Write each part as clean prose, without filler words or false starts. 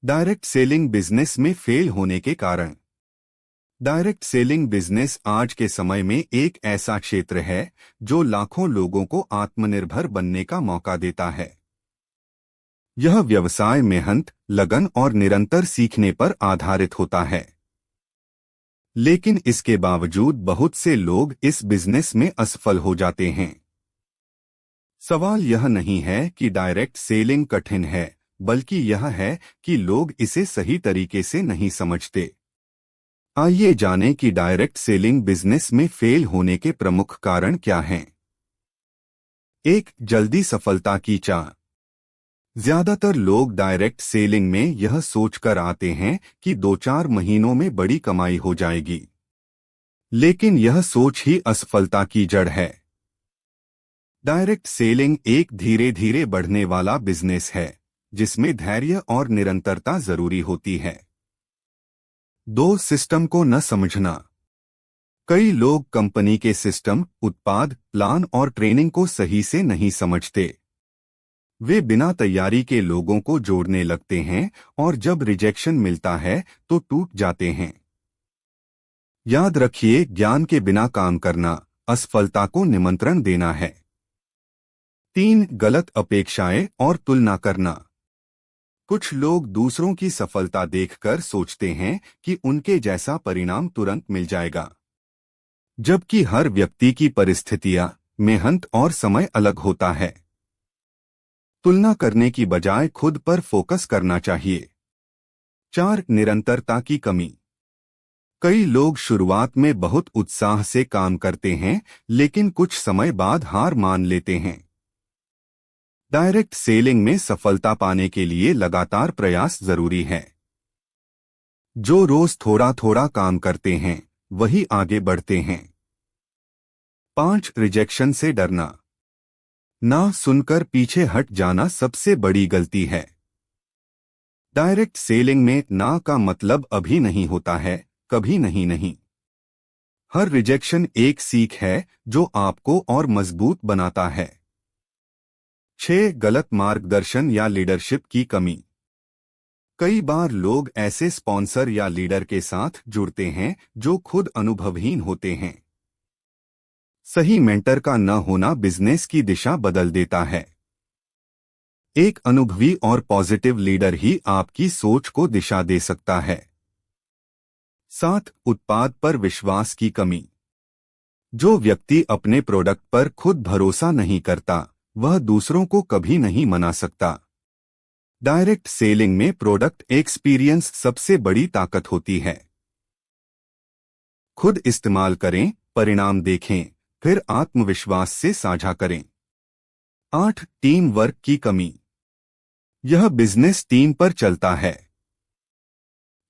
Direct selling business में fail होने के कारण। डायरेक्ट सेलिंग बिजनेस आज के समय में एक ऐसा क्षेत्र है जो लाखों लोगों को आत्मनिर्भर बनने का मौका देता है। यह व्यवसाय मेहनत, लगन और निरंतर सीखने पर आधारित होता है। लेकिन इसके बावजूद बहुत से लोग इस बिजनेस में असफल हो जाते हैं। सवाल यह नहीं है कि डायरेक्ट सेलिंग कठिन है, बल्कि यह है कि लोग इसे सही तरीके से नहीं समझते। आइए जानें कि डायरेक्ट सेलिंग बिजनेस में फेल होने के प्रमुख कारण क्या हैं। 1. जल्दी सफलता की चाह। ज्यादातर लोग डायरेक्ट सेलिंग में यह सोचकर आते हैं कि 2-4 महीनों में बड़ी कमाई हो जाएगी। लेकिन यह सोच ही असफलता की जड़ है। डायरेक्ट सेलिंग एक धीरे धीरे बढ़ने वाला बिजनेस है, जिसमें धैर्य और निरंतरता जरूरी होती है। 2. सिस्टम को न समझना। कई लोग कंपनी के सिस्टम, उत्पाद, प्लान और ट्रेनिंग को सही से नहीं समझते। वे बिना तैयारी के लोगों को जोड़ने लगते हैं और जब रिजेक्शन मिलता है तो टूट जाते हैं। याद रखिए, ज्ञान के बिना काम करना असफलता को निमंत्रण देना है। 3. गलत अपेक्षाएं और तुलना करना। कुछ लोग दूसरों की सफलता देखकर सोचते हैं कि उनके जैसा परिणाम तुरंत मिल जाएगा, जबकि हर व्यक्ति की परिस्थितियां, मेहनत और समय अलग होता है। तुलना करने की बजाय खुद पर फोकस करना चाहिए। 4. निरंतरता की कमी। कई लोग शुरुआत में बहुत उत्साह से काम करते हैं, लेकिन कुछ समय बाद हार मान लेते हैं। डायरेक्ट सेलिंग में सफलता पाने के लिए लगातार प्रयास जरूरी है। जो रोज थोड़ा थोड़ा काम करते हैं, वही आगे बढ़ते हैं। 5. रिजेक्शन से डरना। ना सुनकर पीछे हट जाना सबसे बड़ी गलती है। डायरेक्ट सेलिंग में ना का मतलब अभी नहीं होता है, कभी नहीं नहीं। हर रिजेक्शन एक सीख है जो आपको और मजबूत बनाता है। 6. गलत मार्गदर्शन या लीडरशिप की कमी। कई बार लोग ऐसे स्पॉन्सर या लीडर के साथ जुड़ते हैं जो खुद अनुभवहीन होते हैं। सही मेंटर का न होना बिजनेस की दिशा बदल देता है। एक अनुभवी और पॉजिटिव लीडर ही आपकी सोच को दिशा दे सकता है। 7. उत्पाद पर विश्वास की कमी। जो व्यक्ति अपने प्रोडक्ट पर खुद भरोसा नहीं करता, वह दूसरों को कभी नहीं मना सकता। डायरेक्ट सेलिंग में प्रोडक्ट एक्सपीरियंस सबसे बड़ी ताकत होती है। खुद इस्तेमाल करें, परिणाम देखें, फिर आत्मविश्वास से साझा करें। 8. टीम वर्क की कमी। यह बिजनेस टीम पर चलता है।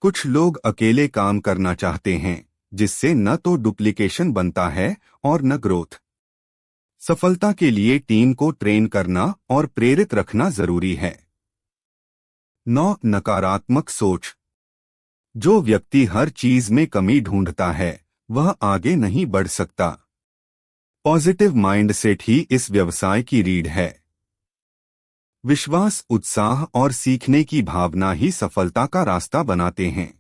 कुछ लोग अकेले काम करना चाहते हैं, जिससे न तो डुप्लीकेशन बनता है और न ग्रोथ। सफलता के लिए टीम को ट्रेन करना और प्रेरित रखना जरूरी है। 9. नकारात्मक सोच। जो व्यक्ति हर चीज में कमी ढूंढता है, वह आगे नहीं बढ़ सकता। पॉजिटिव माइंडसेट ही इस व्यवसाय की रीढ़ है। विश्वास, उत्साह और सीखने की भावना ही सफलता का रास्ता बनाते हैं।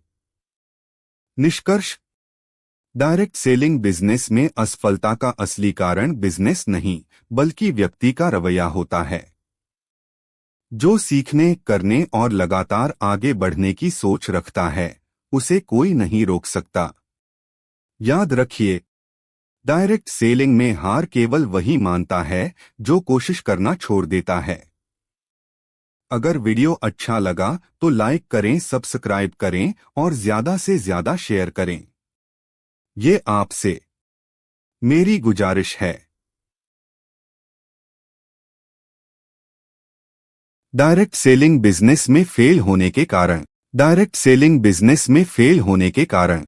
निष्कर्ष। डायरेक्ट सेलिंग बिजनेस में असफलता का असली कारण बिजनेस नहीं, बल्कि व्यक्ति का रवैया होता है। जो सीखने, करने और लगातार आगे बढ़ने की सोच रखता है, उसे कोई नहीं रोक सकता। याद रखिए, डायरेक्ट सेलिंग में हार केवल वही मानता है जो कोशिश करना छोड़ देता है। अगर वीडियो अच्छा लगा तो लाइक करें, सब्सक्राइब करें और ज्यादा से ज्यादा शेयर करें। ये आपसे मेरी गुजारिश है। डायरेक्ट सेलिंग बिजनेस में फेल होने के कारण। डायरेक्ट सेलिंग बिजनेस में फेल होने के कारण